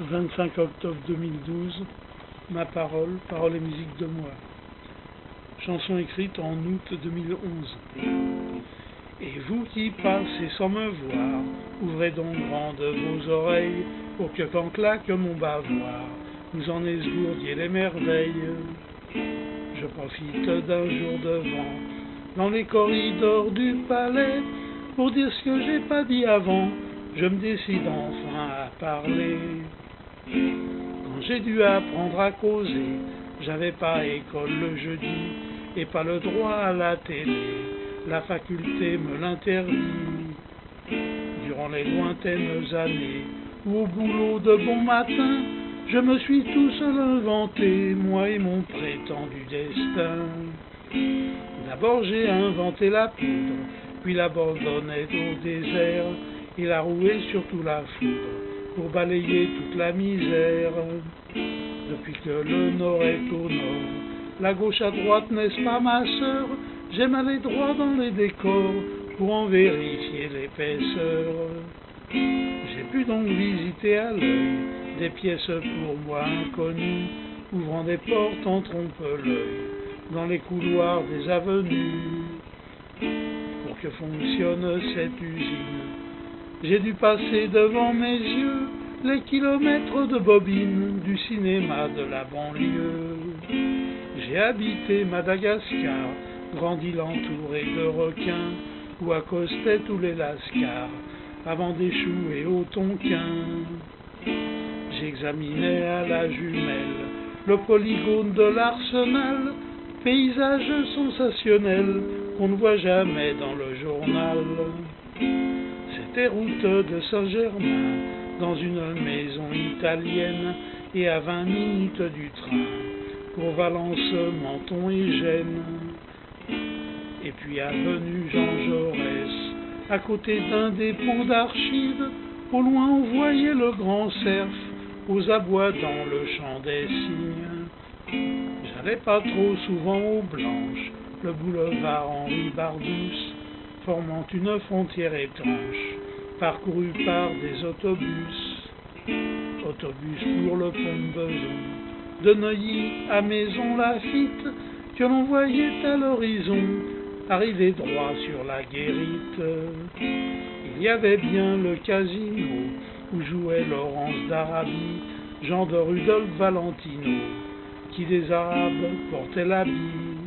25 octobre 2012, ma parole, parole et musique de moi. Chanson écrite en août 2011. Et vous qui passez sans me voir, ouvrez donc grandes vos oreilles, pour que quand claque mon bavoir, vous en esgourdiez les merveilles. Je profite d'un jour de vent, dans les corridors du palais, pour dire ce que j'ai pas dit avant, je me décide enfin à parler. Quand j'ai dû apprendre à causer, j'avais pas école le jeudi, et pas le droit à la télé, la faculté me l'interdit. Durant les lointaines années, où au boulot de bon matin, je me suis tout seul inventé, moi et mon prétendu destin. D'abord j'ai inventé la poudre, puis l'abandonnais au désert, et la rouée surtout la foudre, pour balayer toute la misère. Depuis que le nord est au nord, la gauche à droite, n'est-ce pas ma sœur? J'aime aller droit dans les décors, pour en vérifier l'épaisseur. J'ai pu donc visiter à l'œil des pièces pour moi inconnues, ouvrant des portes en trompe-l'œil dans les couloirs des avenues. Pour que fonctionne cette usine, j'ai dû passer devant mes yeux les kilomètres de bobines du cinéma de la banlieue. J'ai habité Madagascar, grandi l'entouré de requins, où accostaient tous les lascars, avant d'échouer au Tonkin. J'examinais à la jumelle le polygone de l'Arsenal, paysage sensationnel qu'on ne voit jamais dans le journal. C'était route de Saint-Germain, dans une maison italienne, et à 20 minutes du train, pour Valence, Menton et Gênes. Et puis avenue Jean Jaurès, à côté d'un dépôt d'archives, au loin on voyait le grand cerf, aux abois dans le champ des cygnes. J'allais pas trop souvent aux Blanches, le boulevard Henri Bardousse, formant une frontière étanche, parcourue par des autobus. Autobus pour le pont de Beson, de Neuilly à Maison-Lafitte, que l'on voyait à l'horizon, arriver droit sur la Guérite. Il y avait bien le casino, où jouait Laurence d'Arabie, Jean de Rudolph Valentino, qui des Arabes portait l'habit.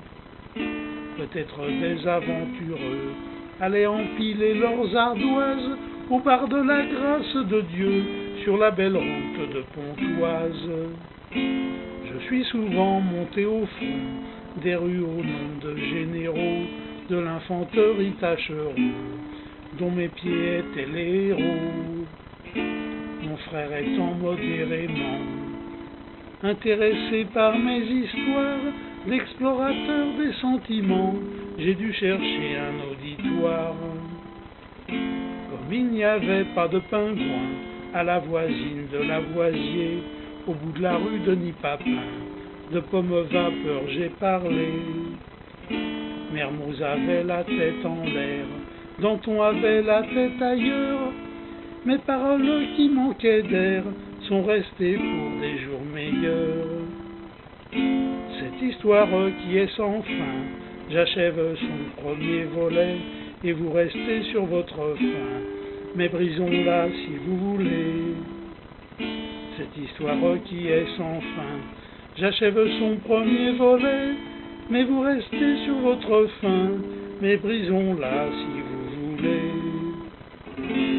Peut-être des aventureux allaient empiler leurs ardoises au bar de la grâce de Dieu, sur la belle route de Pontoise. Je suis souvent monté au fond des rues au nom de généraux de l'infanterie tâcheron, dont mes pieds étaient les héros. Mon frère étant modérément intéressé par mes histoires d'explorateur des sentiments, j'ai dû chercher un auditoire. Comme il n'y avait pas de pingouin à la voisine de Lavoisier, au bout de la rue de Nipapin, de pommes vapeur j'ai parlé. Mermoz avait la tête en l'air, Danton avait la tête ailleurs. Mes paroles qui manquaient d'air sont restées pour des jours meilleurs. Cette histoire qui est sans fin, j'achève son premier volet, et vous restez sur votre fin, mais brisons-la si vous voulez. Cette histoire qui est sans fin, j'achève son premier volet, mais vous restez sur votre fin, mais brisons-la si vous voulez.